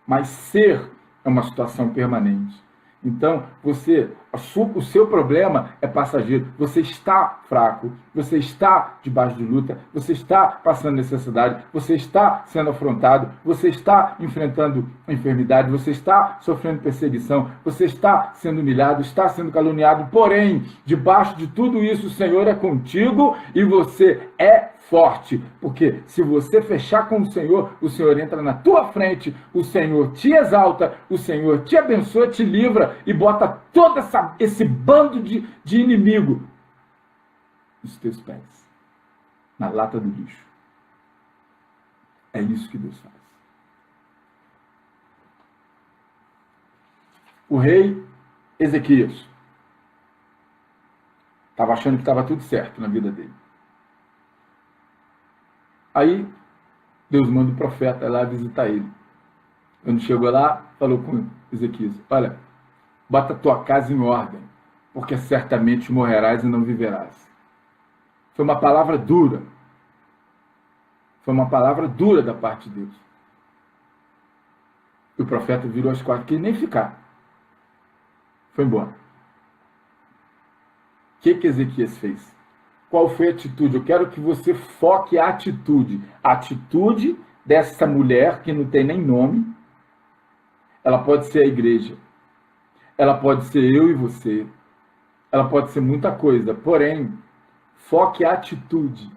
mas ser é uma situação permanente. Então, o seu problema é passageiro. Você está fraco, você está debaixo de luta, você está passando necessidade, você está sendo afrontado, você está enfrentando enfermidade, você está sofrendo perseguição, você está sendo humilhado, está sendo caluniado. Porém, debaixo de tudo isso, o Senhor é contigo e você é forte, porque se você fechar com o Senhor entra na tua frente, o Senhor te exalta, o Senhor te abençoa, te livra e bota todo esse bando de inimigo nos teus pés, na lata do lixo. É isso que Deus faz. O rei Ezequias estava achando que estava tudo certo na vida dele. Aí, Deus manda o profeta lá visitar ele. Quando chegou lá, falou com Ezequias, olha, bota a tua casa em ordem, porque certamente morrerás e não viverás. Foi uma palavra dura. Foi uma palavra dura da parte de Deus. E o profeta virou as costas, quis nem ficar. Foi embora. O que Ezequias fez? Qual foi a atitude? Eu quero que você foque a atitude. A atitude dessa mulher, que não tem nem nome, ela pode ser a igreja. Ela pode ser eu e você. Ela pode ser muita coisa. Porém, foque a atitude.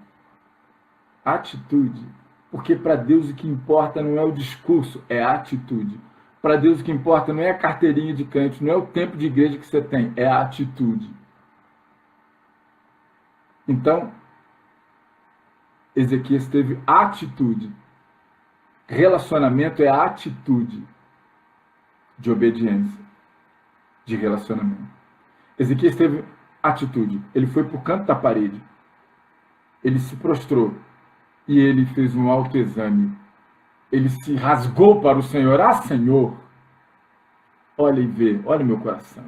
Atitude. Porque para Deus o que importa não é o discurso, é a atitude. Para Deus o que importa não é a carteirinha de crente, não é o tempo de igreja que você tem, é a atitude. Então, Ezequias teve atitude. Relacionamento é a atitude de obediência, de relacionamento. Ezequias teve atitude. Ele foi para o canto da parede. Ele se prostrou. E ele fez um autoexame. Ele se rasgou para o Senhor. Ah, Senhor, olha e vê, olha o meu coração.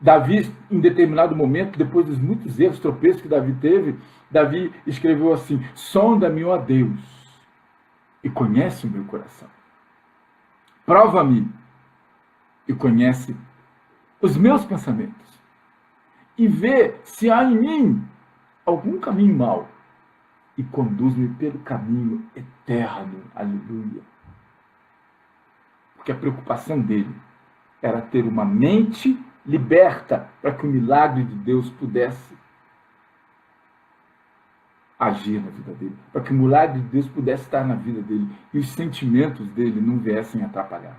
Davi, em determinado momento, depois dos muitos erros, tropeços que Davi teve, Davi escreveu assim: sonda-me, ó Deus, e conhece o meu coração. Prova-me e conhece os meus pensamentos. E vê se há em mim algum caminho mau. E conduz-me pelo caminho eterno. Aleluia. Porque a preocupação dele era ter uma mente liberta para que o milagre de Deus pudesse agir na vida dele, para que o milagre de Deus pudesse estar na vida dele e os sentimentos dele não viessem atrapalhar.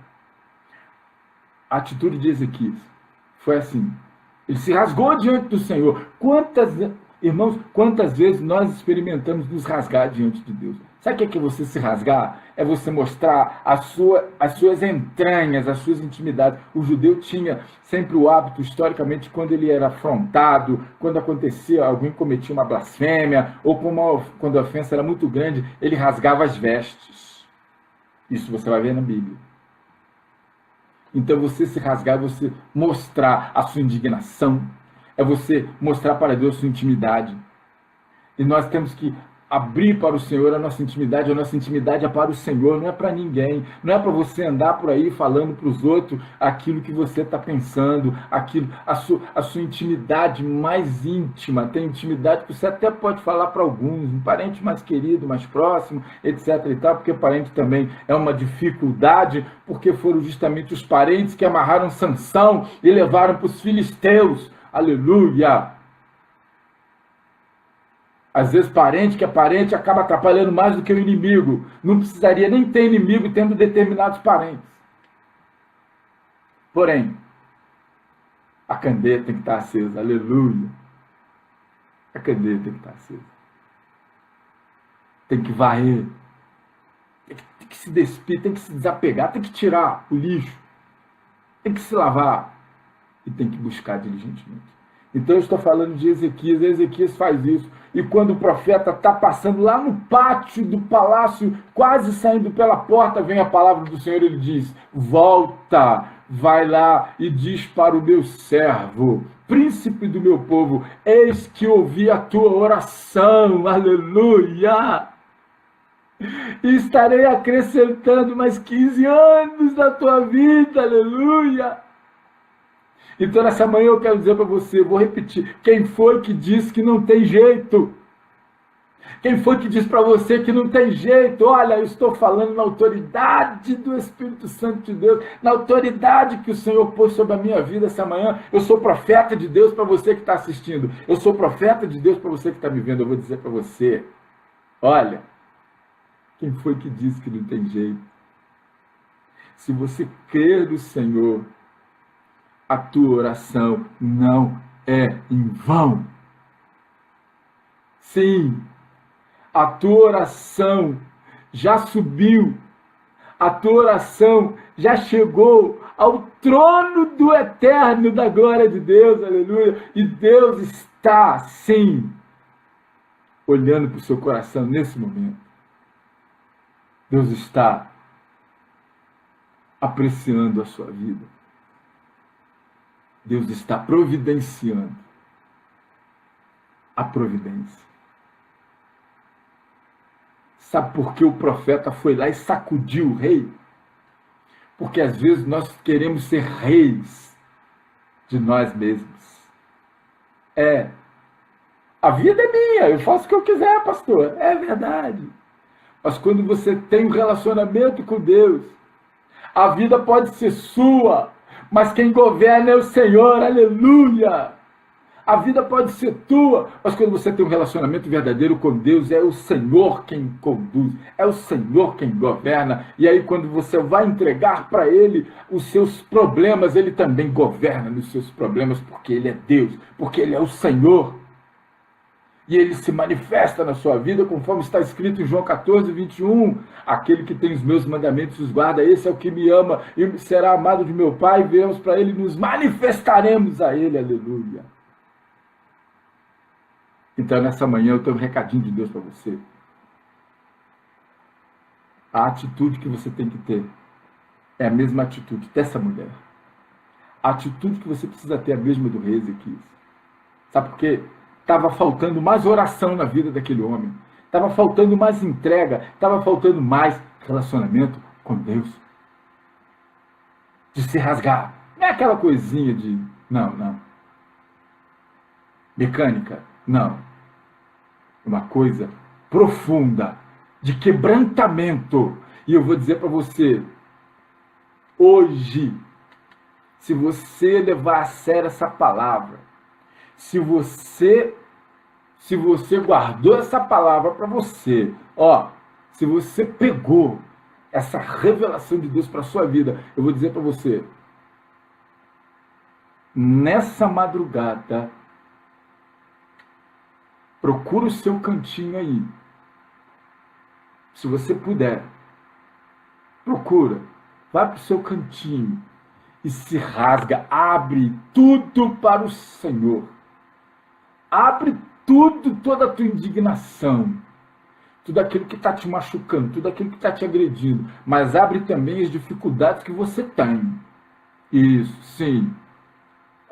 A atitude de Ezequias foi assim: ele se rasgou diante do Senhor. Irmãos, quantas vezes nós experimentamos nos rasgar diante de Deus? Sabe o que é você se rasgar? É você mostrar as suas entranhas, as suas intimidades. O judeu tinha sempre o hábito, historicamente, quando ele era afrontado, quando acontecia, alguém cometia uma blasfêmia, ou quando a ofensa era muito grande, ele rasgava as vestes. Isso você vai ver na Bíblia. Então, você se rasgar é você mostrar a sua indignação, é você mostrar para Deus a sua intimidade. E nós temos que abrir para o Senhor a nossa intimidade é para o Senhor, não é para ninguém. Não é para você andar por aí falando para os outros aquilo que você está pensando, a sua intimidade mais íntima. Tem intimidade que você até pode falar para alguns, um parente mais querido, mais próximo, etc. e tal, porque parente também é uma dificuldade, porque foram justamente os parentes que amarraram Sansão e levaram para os filisteus. Aleluia! Às vezes parente que é parente acaba atrapalhando mais do que o inimigo. Não precisaria nem ter inimigo tendo determinados parentes. Porém, a candeia tem que estar acesa. Aleluia! A candeia tem que estar acesa. Tem que varrer. Tem que se despir, tem que se desapegar, tem que tirar o lixo. Tem que se lavar. E tem que buscar diligentemente. Então eu estou falando de Ezequias. Ezequias faz isso. E quando o profeta está passando lá no pátio do palácio, quase saindo pela porta, vem a palavra do Senhor, ele diz: volta, vai lá e diz para o meu servo, príncipe do meu povo, eis que ouvi a tua oração, aleluia, e estarei acrescentando mais 15 anos na tua vida, aleluia. Então, nessa manhã eu quero dizer para você, vou repetir, quem foi que disse que não tem jeito? Quem foi que disse para você que não tem jeito? Olha, eu estou falando na autoridade do Espírito Santo de Deus, na autoridade que o Senhor pôs sobre a minha vida essa manhã. Eu sou profeta de Deus para você que está assistindo. Eu sou profeta de Deus para você que está me vendo. Eu vou dizer para você, olha, quem foi que disse que não tem jeito? Se você crer no Senhor, a tua oração não é em vão. Sim, a tua oração já subiu, a tua oração já chegou ao trono do eterno da glória de Deus, aleluia, e Deus está, sim, olhando para o seu coração nesse momento. Deus está apreciando a sua vida. Deus está providenciando. a providência. Sabe por que o profeta foi lá e sacudiu o rei? Porque às vezes nós queremos ser reis de nós mesmos. A vida é minha, eu faço o que eu quiser, pastor. É verdade. Mas quando você tem um relacionamento com Deus, a vida pode ser sua, mas quem governa é o Senhor, aleluia! A vida pode ser tua, mas quando você tem um relacionamento verdadeiro com Deus, é o Senhor quem conduz, é o Senhor quem governa. E aí quando você vai entregar para Ele os seus problemas, Ele também governa nos seus problemas, porque Ele é Deus, porque Ele é o Senhor. E Ele se manifesta na sua vida, conforme está escrito em João 14, 21. Aquele que tem os meus mandamentos os guarda, esse é o que me ama e será amado de meu Pai. Viemos para Ele, nos manifestaremos a Ele, aleluia. Então, nessa manhã, eu tenho um recadinho de Deus para você. A atitude que você tem que ter é a mesma atitude dessa mulher. A atitude que você precisa ter é a mesma do rei Ezequias. Sabe por quê? Estava faltando mais oração na vida daquele homem. Estava faltando mais entrega. Estava faltando mais relacionamento com Deus. De se rasgar. Não é aquela coisinha de... Não. Mecânica. Não. Uma coisa profunda, de quebrantamento. E eu vou dizer para você, hoje, se você levar a sério essa palavra, se você guardou essa palavra para você, se você pegou essa revelação de Deus para a sua vida, eu vou dizer para você, nessa madrugada, procura o seu cantinho aí. Se você puder, procura, vai para o seu cantinho e se rasga, abre tudo para o Senhor. Abre tudo, toda a tua indignação, tudo aquilo que está te machucando, tudo aquilo que está te agredindo, mas abre também as dificuldades que você tem. Isso, sim.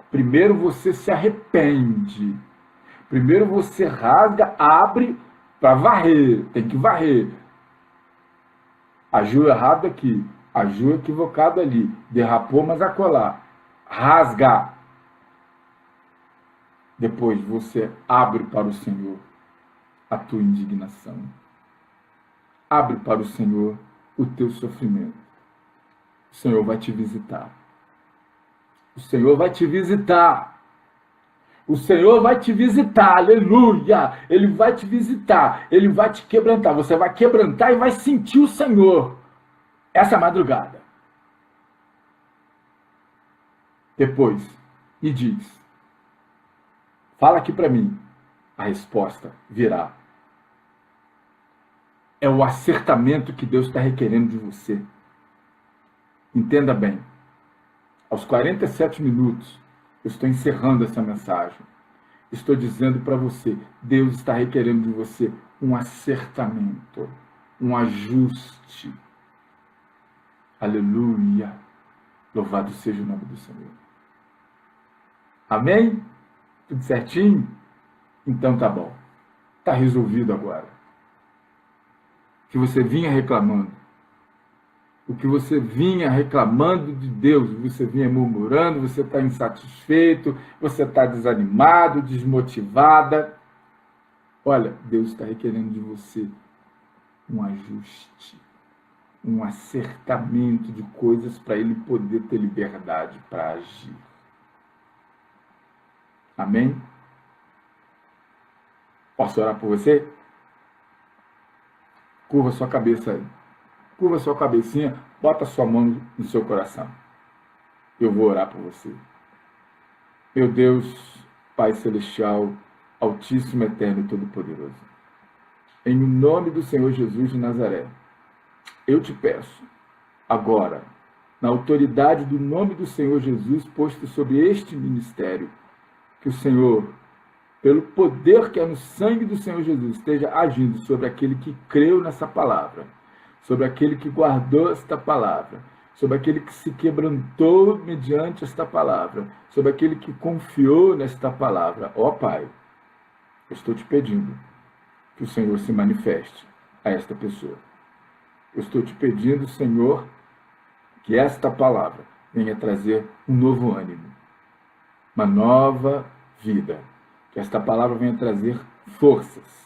Primeiro você se arrepende. Primeiro você rasga, abre para varrer. Tem que varrer. Agiu errado aqui. Agiu equivocado ali. Derrapou, mas acolá. Rasga. Depois você abre para o Senhor a tua indignação. Abre para o Senhor o teu sofrimento. O Senhor vai te visitar. O Senhor vai te visitar. O Senhor vai te visitar, aleluia! Ele vai te visitar, Ele vai te quebrantar. Você vai quebrantar e vai sentir o Senhor essa madrugada. Depois, me diz, fala aqui para mim, a resposta virá. É o acertamento que Deus está requerendo de você. Entenda bem, aos 47 minutos, eu estou encerrando essa mensagem. Estou dizendo para você, Deus está requerendo de você um acertamento, um ajuste. Aleluia. Louvado seja o nome do Senhor. Amém? Tudo certinho? Então tá bom. Está resolvido agora. O que você vinha reclamando, o que você vinha reclamando de Deus, você vinha murmurando, você está insatisfeito, você está desanimado, desmotivada. Olha, Deus está requerendo de você um ajuste, um acertamento de coisas para Ele poder ter liberdade para agir. Amém? Posso orar por você? Curva sua cabeça aí. Curva sua cabecinha, bota sua mão no seu coração. Eu vou orar por você. Meu Deus, Pai Celestial, Altíssimo, Eterno e Todo-Poderoso. Em nome do Senhor Jesus de Nazaré, eu te peço, agora, na autoridade do nome do Senhor Jesus posto sobre este ministério, que o Senhor, pelo poder que é no sangue do Senhor Jesus, esteja agindo sobre aquele que creu nessa palavra, sobre aquele que guardou esta palavra, sobre aquele que se quebrantou mediante esta palavra, sobre aquele que confiou nesta palavra. Ó Pai, Eu estou te pedindo que o Senhor se manifeste a esta pessoa. Eu estou te pedindo, Senhor, que esta palavra venha trazer um novo ânimo, uma nova vida. Que esta palavra venha trazer forças.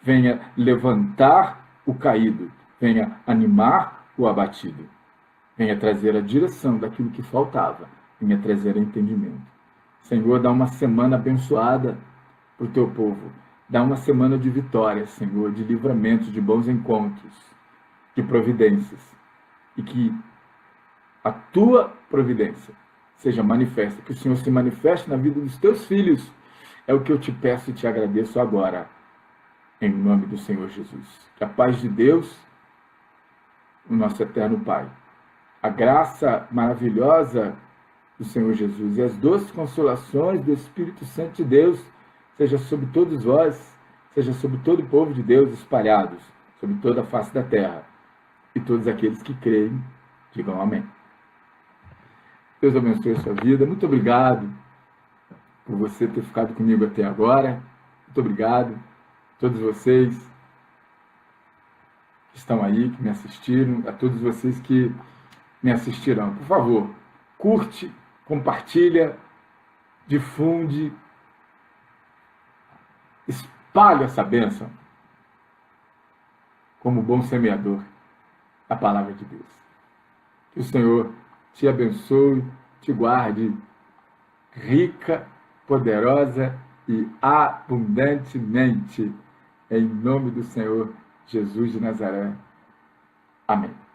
Venha levantar o caído, venha animar o abatido. Venha trazer a direção daquilo que faltava, venha trazer entendimento. Senhor, dá uma semana abençoada para o teu povo. Dá uma semana de vitórias, Senhor, de livramentos, de bons encontros, de providências. E que a tua providência seja manifesta, que o Senhor se manifeste na vida dos teus filhos. É o que eu te peço e te agradeço agora, em nome do Senhor Jesus. Que a paz de Deus, o nosso eterno Pai, a graça maravilhosa do Senhor Jesus e as doces consolações do Espírito Santo de Deus seja sobre todos vós, seja sobre todo o povo de Deus espalhados, sobre toda a face da terra. E todos aqueles que creem, digam amém. Deus abençoe a sua vida. Muito obrigado por você ter ficado comigo até agora. Muito obrigado a todos vocês que estão aí, que me assistiram, a todos vocês que me assistirão. Por favor, curte, compartilha, difunde, espalhe essa bênção como bom semeador da palavra de Deus. Que o Senhor te abençoe, te guarde rica, poderosa e abundantemente. Em nome do Senhor Jesus de Nazaré. Amém.